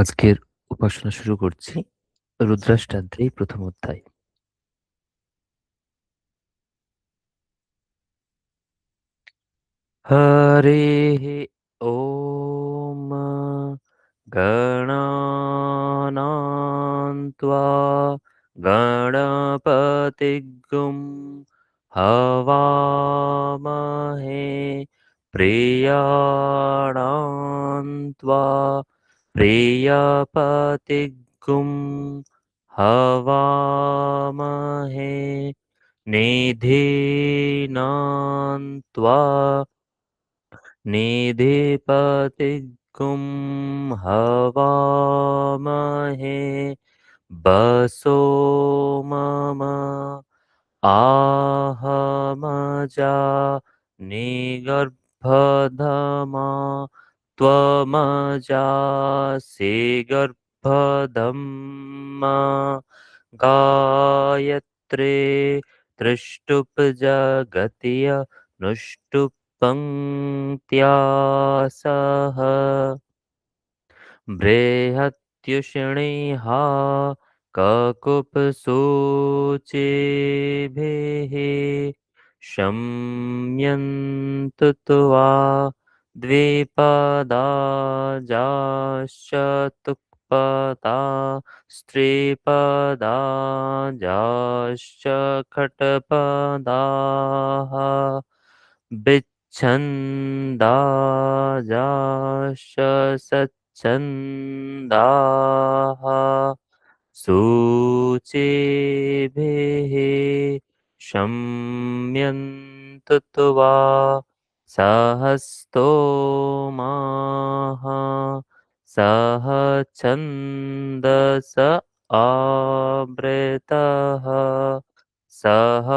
আজকের উপাসনা শুরু করছি রুদ্রাষ্টাধ্যায়ী প্রথম অধ্যায়। হরেঃ ওম গণানাং ত্বা গণপতিগ্গম হবামহে প্রিয়াণাং ত্বা প্রিয়পতিগ্গম হবামহে নিধীনাং ত্বা निधिपतिगुं हवामहे वसो मम आहमजा निगर्भधमा त्वमजासि गर्भधम्मा गायत्रे त्रिष्टुप् जगत्य पङ्क्त्या सह बृहत्युष्णिः ककुप्सूचिभिः शम्यन्तु त्वा द्विपदाजाश्चतुष्पदा स्त्रीपदाजाश्च खट्पदाः विच्छन्दाजाश्च सच्छन्दाः सूचिभिः शम्यन्तु त्वा सहस्तोमाः सह छन्दस आवृतः सह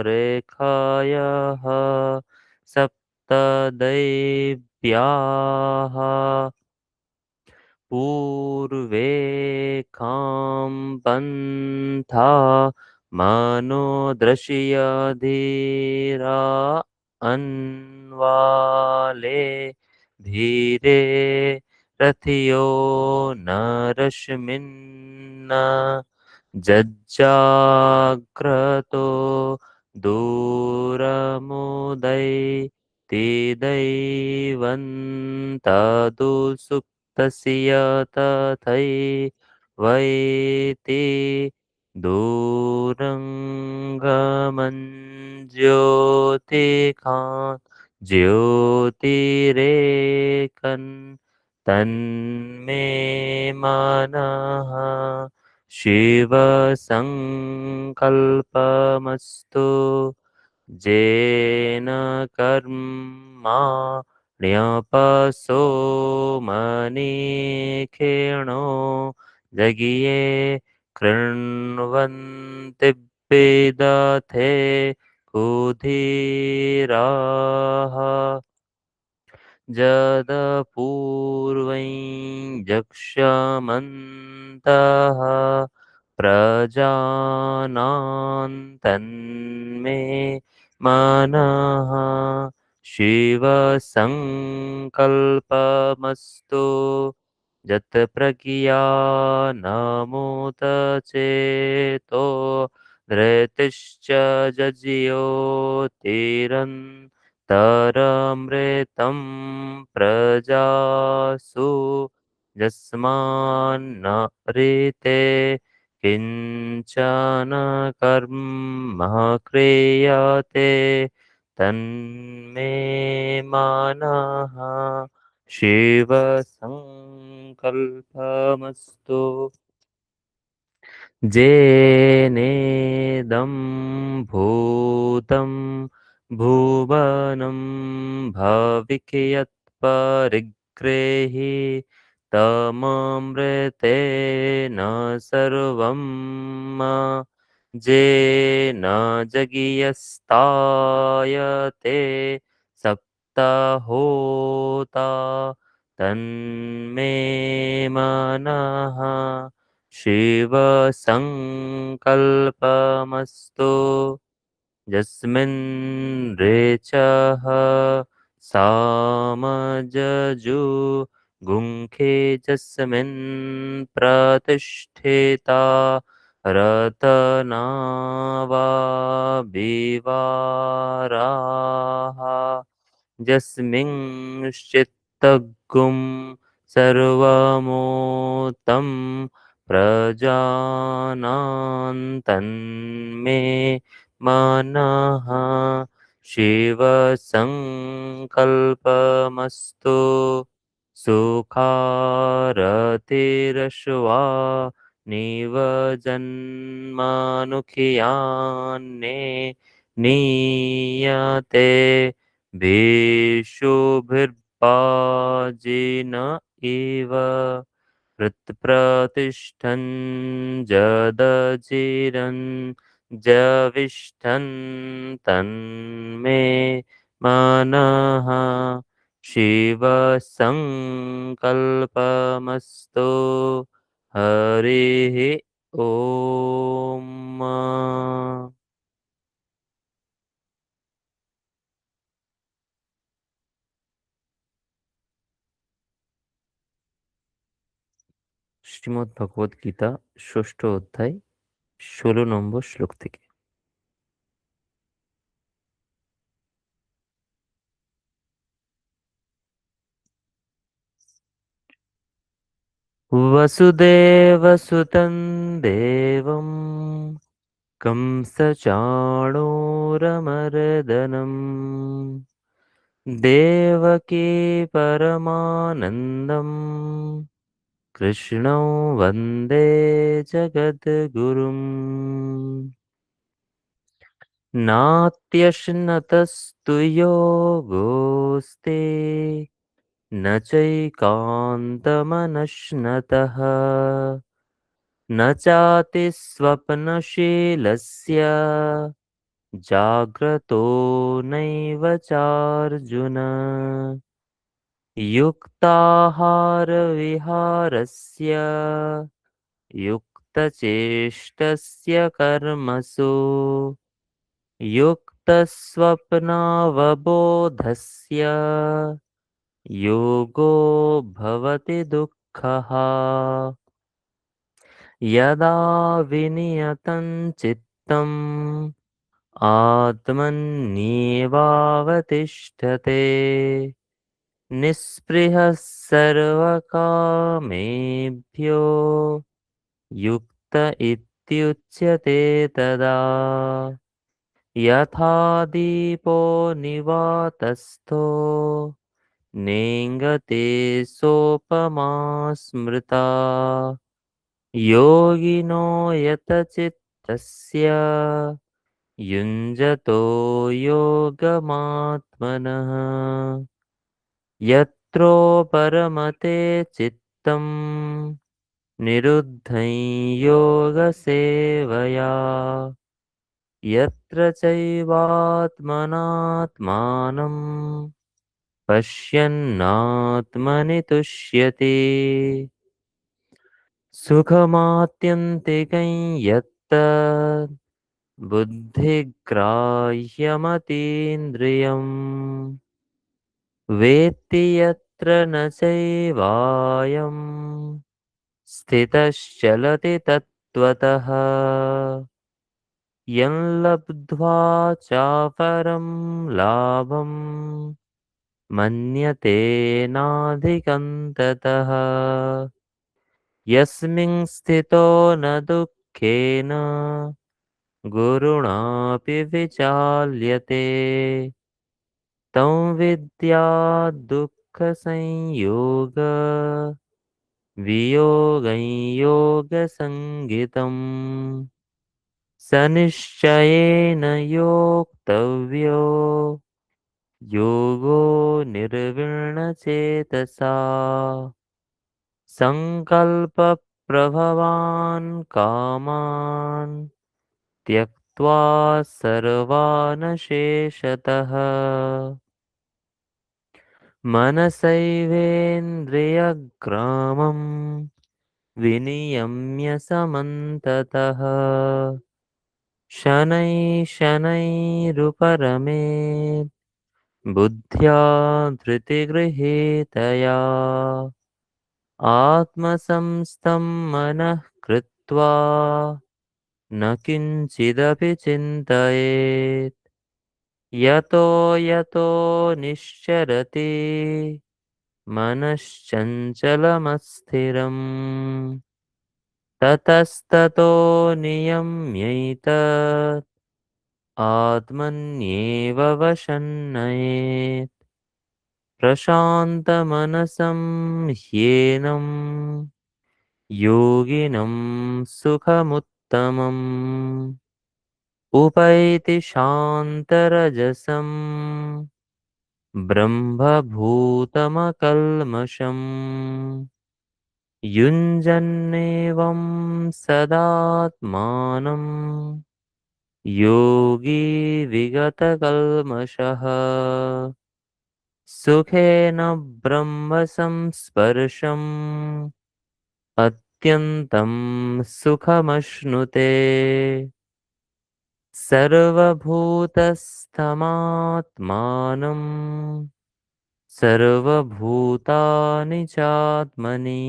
रेखायः सप्तदैव्याः पूर्वे खां पन्था मनोदृश्य धीरा अन्वाले धीरे रथियो नरश्मिन्ना जज्जाग्रतो दूरमुदै तिदैवन्तदु सुप्तस्य तथैवैति दूरङ्गमञ्ज्योतिकान् ज्योतिरेकन् तन्मे मनः शिवसङ्कल्पमस्तु जेन कर्मा ण्यपसो मनीखिणो जगिये कृण्वन्ति विदथे कुधिराः जदपूर्वं यक्ष्यमन्तः प्रजानां तन्मे मनः शिवसङ्कल्पमस्तु यत्प्रज्ञा नमोत चेतो धृतिश्च जज्योतिरन्तरमृतं प्रजासु यस्मान्न ऋते किञ्चन कर्म क्रियते तन्मे मनः शिवसङ्कल्पमस्तु जेनेदं भूतं भुवनं भविष्यत्परिग्रहि तममृतेन सर्वं जेन जगियस्तायते सप्तहोता तन्मे मनः शिवसङ्कल्पमस्तु यस्मिन् ऋचः सामजजु गुङ्खे यस्मिन् प्रतिष्ठिता रतनावा विवाराः यस्मिंश्चित्तगुं सर्वमोतं प्रजानान्तन्मे मनः शिवसङ्कल्पमस्तु सुखारतिरश्वा निवजन्मानुखियान्ने नीयते भेषुभिर्बाजिन इव हृत्प्रतिष्ठन् जदजिरन् जविष्ठन् तन्मे मनः शिवसङ्कल्पमस्तु हरिः ॐ। শ্রীমদ্ ভগবদ গীতা ষষ্ঠ অধ্যায় ১৬ নম্বর শ্লোক থেকে। वसुदेवसुतं देवं कंसचाणूरमर्दनम् देवकी परमानन्दम् कृष्णं वन्दे जगद्गुरुम्। नात्यश्नतस्तु योगोऽस्ति न चैकान्तमनश्नतः न चातिस्वप्नशीलस्य जाग्रतो नैव चार्जुन। युक्ताहारविहारस्य युक्तचेष्टस्य कर्मसु युक्तस्वप्नावबोधस्य योगो भवति दुःखः। यदा विनियतं चित्तम् आत्मन्येवावतिष्ठते निःस्पृहः सर्वकामेभ्यो युक्त इत्युच्यते तदा। यथा दीपो निवातस्थो नेङ्गते सोपमा स्मृता योगिनो यतचित्तस्य युञ्जतो योगमात्मनः। यत्रो परमते चित्तं निरुद्धं योगसेवया यत्र चैवात्मनात्मानं पश्यन्नात्मनि तुष्यति। सुखमात्यन्तिकं यत्तत् बुद्धिग्राह्यमतीन्द्रियम् वेत्ति यत्र न चैवायं स्थितश्चलति तत्त्वतः। यं लब्ध्वा चापरं लाभं मन्यते नाधिकं ततः। यस्मिन् स्थितो न दुःखेन गुरुणापि विचाल्यते तं विद्या दुःखसंयोग वियोगं योगसङ्गितम्। स निश्चयेन योक्तव्यो योगो निर्विण्णचेतसा। सङ्कल्पप्रभवान् कामान् त्यक्त्वा सर्वान् शेषतः मनसैवेन्द्रियग्रामं विनियम्य समन्ततः शनैः शनैरुपरमेत् बुद्ध्या धृतिगृहीतया। आत्मसंस्थं मनः कृत्वा न किञ्चिदपि चिन्तयेत्। यतो यतो निश्चरति मनश्चञ्चलमस्थिरम् ततस्ततो नियम्यैतत् आत्मन्येव वशन्नयेत्। प्रशान्तमनसं ह्येनं योगिनं सुखमुत्तमम् उपैति शान्तरजसं ब्रह्मभूतमकल्मषम् युञ्जन्नेवं सदात्मानं योगी विगतकल्मषः सुखेन ब्रह्म संस्पर्शम् अत्यन्तं सुखमश्नुते सर्वभूतस्थमात्मानं सर्वभूतानि चात्मनि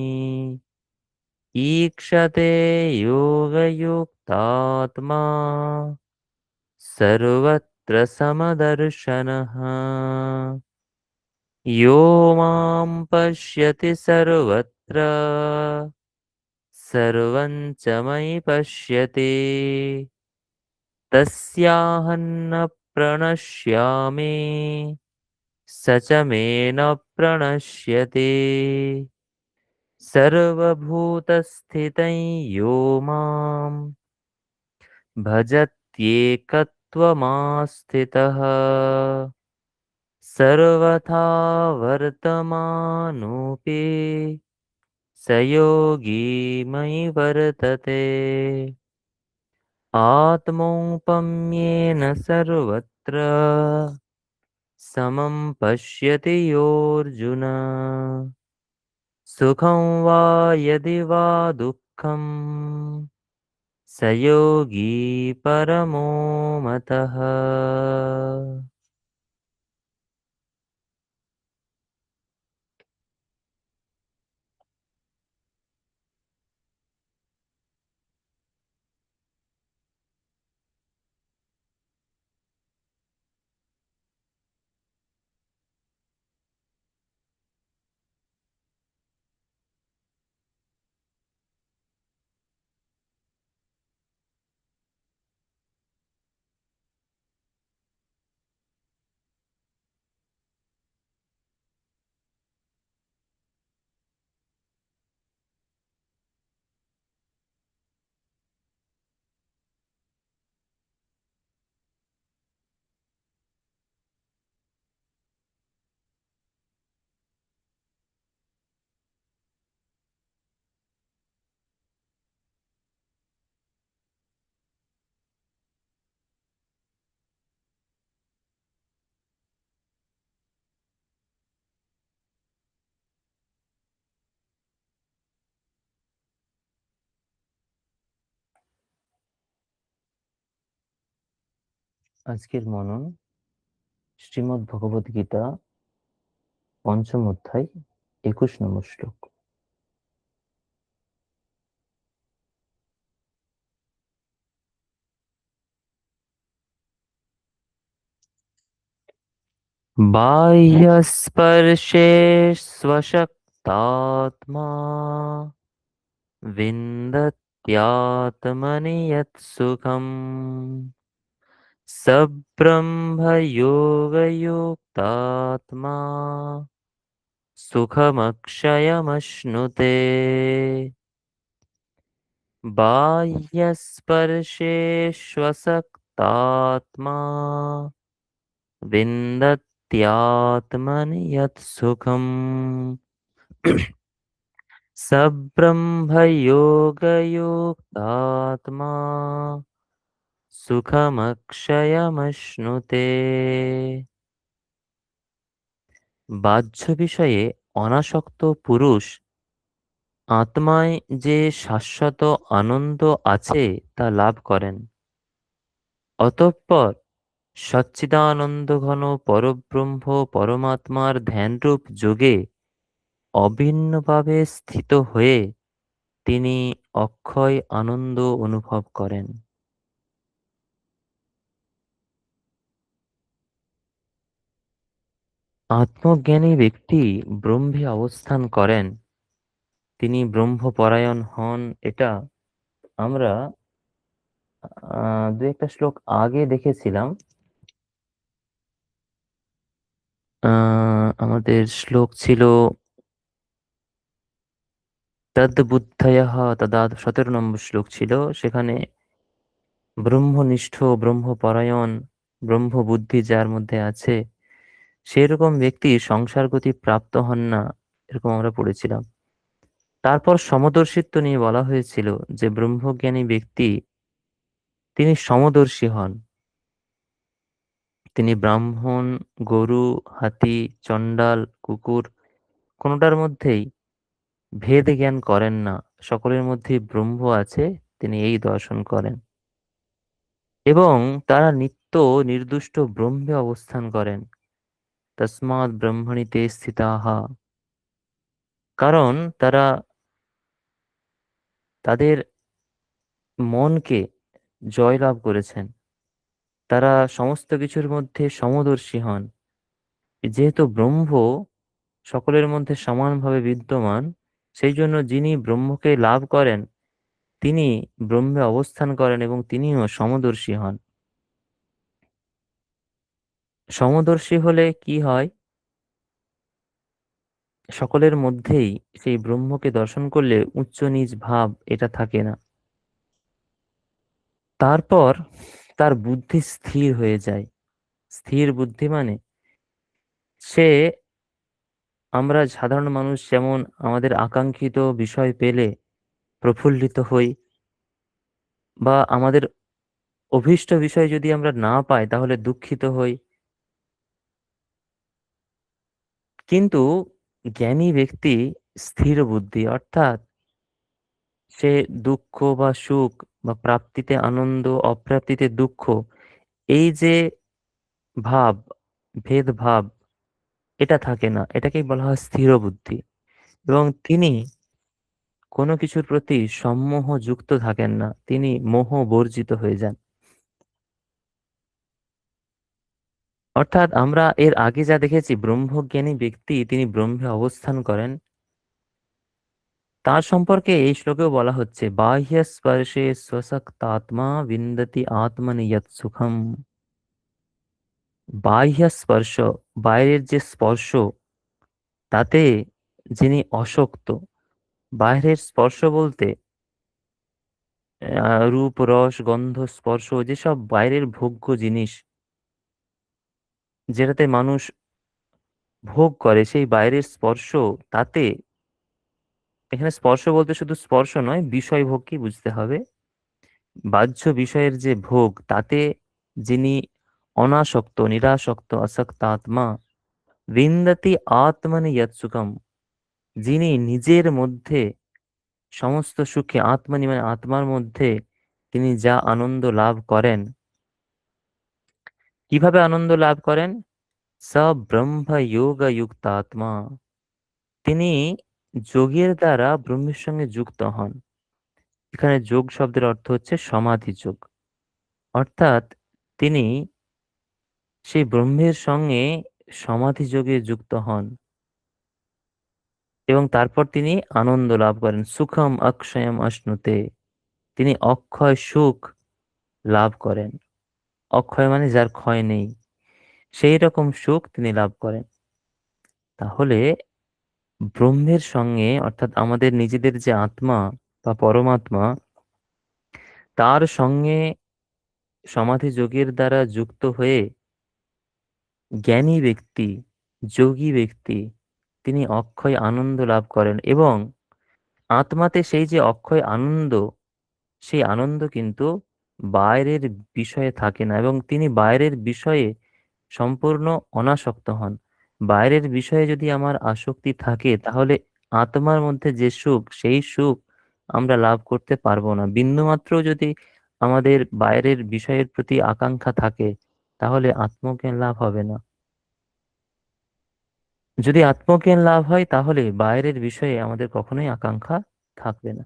ईक्षते योगयुक्तात्मा सर्वत्र समदर्शनः यो मां पश्यति सर्वत्र सर्वं च मयि पश्यति तस्याहं न प्रणश्यामि स च मे न प्रणश्यति सर्वभूतस्थितं यो मां भजत्येकत्वमास्थितः सर्वथा वर्तमानोऽपि स योगी मयि वर्तते आत्मौपम्येन सर्वत्र समं पश्यति योऽर्जुन सुखं वा यदि वा दुःखं स योगी परमो मतः। আজকের মনন শ্রীমদ্ ভগবদ গীতা পঞ্চম অধ্যায় 21 নম্বর শ্লোক। बाह्यस्पर्शे स्वशक्तात्मा विन्दत्यात्मनि यत् सुखम् स ब्रह्मयोगयुक्तात्मा सुखमक्षयमश्नुते। बाह्यस्पर्शे स्वशक्तात्मा विन्दत्यात्मनि यत् सुखम् स ब्रह्मयोगयुक्तात्मा সুখমক্ষয়মশ্নুতে। বাহ্য বিষয়ে অনাসক্ত পুরুষ আত্মায় যে শাশ্বত আনন্দ আছে তা লাভ করেন। অতঃপর সচ্চিদানন্দ ঘন পরব্রহ্ম পরমাত্মার ধ্যানরূপ যোগে অভিন্নভাবে স্থিত হয়ে তিনি অক্ষয় আনন্দ অনুভব করেন। আত্মজ্ঞানী ব্যক্তি ব্রহ্মে অবস্থান করেন, তিনি ব্রহ্মপরায়ণ হন। এটা আমরা দু একটা শ্লোক আগে দেখেছিলাম। আমাদের শ্লোক ছিল তদ্বুদ্ধয়ঃ তদা, 17 নম্বর শ্লোক ছিল। সেখানে ব্রহ্মনিষ্ঠ, ব্রহ্মপরায়ণ, ব্রহ্মবুদ্ধি যার মধ্যে আছে, সেরকম ব্যক্তি সংসার গতি প্রাপ্ত হন না, এরকম আমরা পড়েছিলাম। তারপর সমদর্শিত্ব নিয়ে বলা হয়েছিল যে ব্রহ্মজ্ঞানী ব্যক্তি তিনি সমদর্শী হন। তিনি ব্রাহ্মণ, গরু, হাতি, চণ্ডাল, কুকুর কোনোটার মধ্যেই ভেদ জ্ঞান করেন না। সকলের মধ্যে ব্রহ্ম আছে, তিনি এই দর্শন করেন। এবং তারা নিত্য নির্দুষ্ট ব্রহ্মে অবস্থান করেন। তস্মাৎ ব্রহ্মণি তে স্থিতাঃ। কারণ তারা তাদের মনকে জয়লাভ করেছেন। তারা সমস্ত কিছুর মধ্যে সমদর্শী হন। যেহেতু ব্রহ্ম সকলের মধ্যে সমানভাবে বিদ্যমান, সেই জন্য যিনি ব্রহ্মকে লাভ করেন তিনি ব্রহ্মে অবস্থান করেন এবং তিনিও সমদর্শী হন। সমদর্শী হলে কি হয়? সকলের মধ্যেই সেই ব্রহ্মকে দর্শন করলে উচ্চ নীচ ভাব এটা থাকে না। তারপর তার বুদ্ধি স্থির হয়ে যায়। স্থির বুদ্ধি মানে সে, আমরা সাধারণ মানুষ যেমন আমাদের আকাঙ্ক্ষিত বিষয় পেলে প্রফুল্লিত হই, বা আমাদের অভীষ্ট বিষয় যদি আমরা না পাই তাহলে দুঃখিত হই, কিন্তু জ্ঞানী ব্যক্তি স্থির বুদ্ধি, অর্থাৎ সে দুঃখ বা সুখ বা প্রাপ্তিতে আনন্দ, অপ্রাপ্তিতে দুঃখ, এই যে ভাব, ভেদভাব, এটা থাকে না। এটাকেই বলা হয় স্থির বুদ্ধি। এবং তিনি কোনো কিছুর প্রতি সম্মোহ যুক্ত থাকেন না, তিনি মোহ বর্জিত হয়ে যান। অর্থাৎ আমরা এর আগে যা দেখেছি, ব্রহ্মজ্ঞানী ব্যক্তি তিনি ব্রহ্মে অবস্থান করেন, তার সম্পর্কে এই শ্লোকেও বলা হচ্ছে বাহ্য স্পর্শে স্বসক্তাত্মা বিন্দতি আত্মনি যৎ সুখম। বাহ্য স্পর্শ, বাইরের যে স্পর্শ, তাতে যিনি অশক্ত। বাইরের স্পর্শ বলতে রূপ, রস, গন্ধ, স্পর্শ, যেসব বাইরের ভোগ্য জিনিস যেটাতে মানুষ ভোগ করে, সেই বাইরের স্পর্শ, তাতে, এখানে স্পর্শ বলতে শুধু স্পর্শ নয়, বিষয় ভোগকেই বুঝতে হবে। বাহ্য বিষয়ের যে ভোগ, তাতে যিনি অনাসক্ত, নিরাসক্ত, আসক্ত আত্মা, বিন্দতি আত্মনি যৎ সুখম, যিনি নিজের মধ্যে সমস্ত সুখে, আত্মানি মানে আত্মার মধ্যে তিনি যা আনন্দ লাভ করেন। কিভাবে আনন্দ লাভ করেন? স ব্রহ্ম যোগ যুক্ত আত্মা, তিনি যোগের দ্বারা ব্রহ্মের সঙ্গে যুক্ত হন। এখানে যোগ শব্দের অর্থ হচ্ছে সমাধি যোগ। অর্থাৎ তিনি সেই ব্রহ্মের সঙ্গে সমাধি যোগে যুক্ত হন এবং তারপর তিনি আনন্দ লাভ করেন। সুখম অক্ষয়ম অশ্নুতে, তিনি অক্ষয় সুখ লাভ করেন। অক্ষয় মানে যার ক্ষয় নেই, সেই রকম সুখ তিনি লাভ করেন। তাহলে ব্রহ্মের সঙ্গে, অর্থাৎ আমাদের নিজেদের যে আত্মা বা পরমাত্মা, তার সঙ্গে সমাধি যোগের দ্বারা যুক্ত হয়ে জ্ঞানী ব্যক্তি, যোগী ব্যক্তি, তিনি অক্ষয় আনন্দ লাভ করেন। এবং আত্মাতে সেই যে অক্ষয় আনন্দ, সেই আনন্দ কিন্তু বাইরের বিষয়ে থাকে না, এবং তিনি বাইরের বিষয়ে সম্পূর্ণ অনাসক্ত হন। বাইরের বিষয়ে যদি আমার আসক্তি থাকে তাহলে আত্মার মধ্যে যে সুখ, সেই সুখ আমরা লাভ করতে পারবো না। বিন্দুমাত্র যদি আমাদের বাইরের বিষয়ের প্রতি আকাঙ্ক্ষা থাকে তাহলে আত্মজ্ঞান লাভ হবে না। যদি আত্মজ্ঞান লাভ হয় তাহলে বাইরের বিষয়ে আমাদের কখনোই আকাঙ্ক্ষা থাকবে না।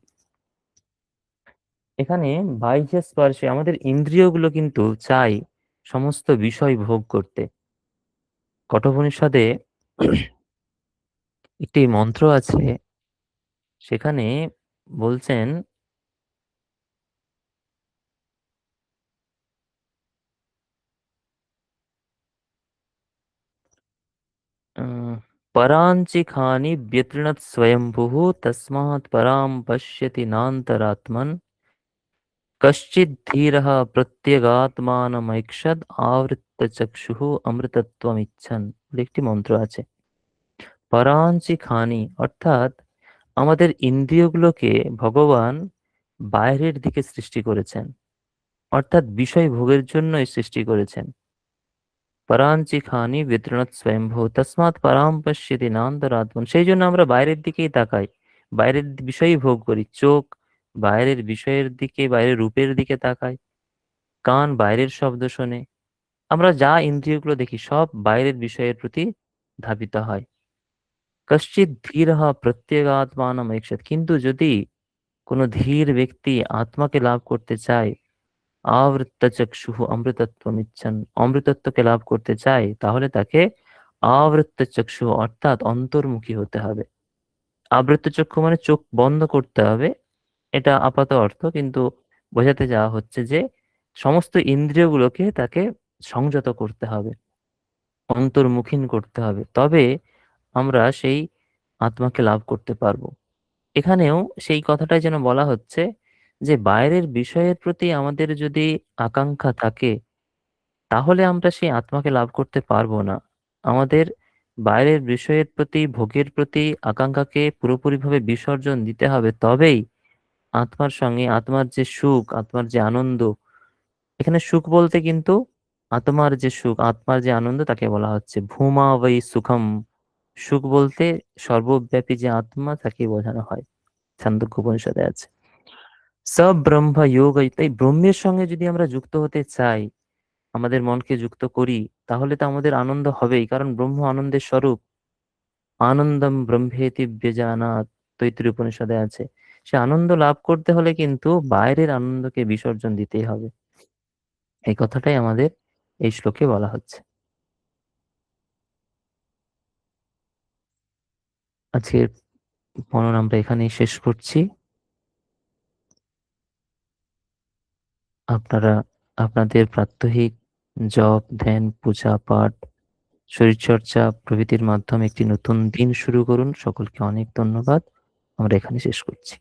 এখানে বাহ্য স্পর্শে আমাদের ইন্দ্রিয়গুলো কিন্তু চাই সমস্ত বিষয় ভোগ করতে। কঠোপনিষদে একটি মন্ত্র আছে, সেখানে বলছেন আহ, পরাঞ্চিখানি ব্যতৃণৎ স্বয়ম্ভুঃ তস্মাৎ পরাম পশ্যতি নান্তরাত্মন কশ্চিৎ ধীরः প্রত্যগাত্মানমৈক্ষত আবৃত্ত চক্ষুঃ অমৃতত্বমিচ্ছন বলে একটি মন্ত্র আছে। পরাঞ্চিখানি অর্থাৎ আমাদের ইন্দ্রিয়গুলোকে ভগবান বাইরের দিকে সৃষ্টি করেছেন, অর্থাৎ বিষয় ভোগের জন্যই সৃষ্টি করেছেন। পরাঞ্চিখানি বিতরণত স্বয়ম্ভু তসমাৎ পরাম পশ্যতি নান্তরাত্মন, সেই জন্য আমরা বাইরের দিকেই তাকাই, বাইরের বিষয়ই ভোগ করি। চোখ বাইরের বিষয়ের দিকে, বাইরের রূপের দিকে তাকায়, কান বাইরের শব্দ শোনে, আমরা যা ইন্দ্রিয়গুলো দেখি সব বাইরের বিষয়ের প্রতি ধাবিত হয়। কশ্চিৎ ধীরः প্রত্যগাত্মানম ঈক্ষেত, কিন্তু যদি কোনো ধীর ব্যক্তি আত্মাকে লাভ করতে চায়, আবৃত্ত চক্ষুঃ অমৃতত্বম ইচ্ছান, অমৃতত্বকে লাভ করতে চায়, তাহলে তাকে আবৃত্ত চক্ষু অর্থাৎ অন্তর্মুখী হতে হবে। আবৃত্ত চক্ষু মানে চোখ বন্ধ করতে হবে, এটা আপাত অর্থ, কিন্তু বোঝাতে যাওয়া হচ্ছে যে সমস্ত ইন্দ্রিয়গুলোকে তাকে সংযত করতে হবে, অন্তর্মুখীন করতে হবে, তবে আমরা সেই আত্মাকে লাভ করতে পারবো। এখানেও সেই কথাটাই যেন বলা হচ্ছে যে বাইরের বিষয়ের প্রতি আমাদের যদি আকাঙ্ক্ষা থাকে, তাহলে আমরা সেই আত্মাকে লাভ করতে পারবো না। আমাদের বাইরের বিষয়ের প্রতি, ভোগের প্রতি আকাঙ্ক্ষাকে পুরোপুরিভাবে বিসর্জন দিতে হবে, তবেই আত্মার সঙ্গে, আত্মার যে সুখ, আত্মার যে আনন্দ, এখানে সুখ বলতে কিন্তু আত্মার যে সুখ, আত্মার যে আনন্দ তাকে বলা হচ্ছে ভূমা বৈ সুখম। সুখ বলতে সর্বব্যাপী যে আত্মা তাকে বোঝানো হয়, ছান্দোক্য উপনিষদে আছে। সব ব্রহ্ম যোগ, তাই ব্রহ্মের সঙ্গে যদি আমরা যুক্ত হতে চাই, আমাদের মনকে যুক্ত করি, তাহলে তো আমাদের আনন্দ হবেই, কারণ ব্রহ্ম আনন্দের স্বরূপ। আনন্দম ব্রহ্মেতি ব্যজানাৎ, তৈত্রীয় উপনিষদে আছে। সে আনন্দ লাভ করতে হলে কিন্তু বাইরের আনন্দকে বিসর্জন দিতেই হবে। এই কথাটাই আমাদের এই শ্লোকে বলা হচ্ছে। আজকের মনন আমরা এখানেই শেষ করছি। আপনারা আপনাদের প্রাত্যহিক জপ, ধ্যান, পূজা পাঠ, শরীরচর্চা প্রভৃতির মাধ্যমে একটি নতুন দিন শুরু করুন। সকলকে অনেক ধন্যবাদ। আমরা এখানে শেষ করছি।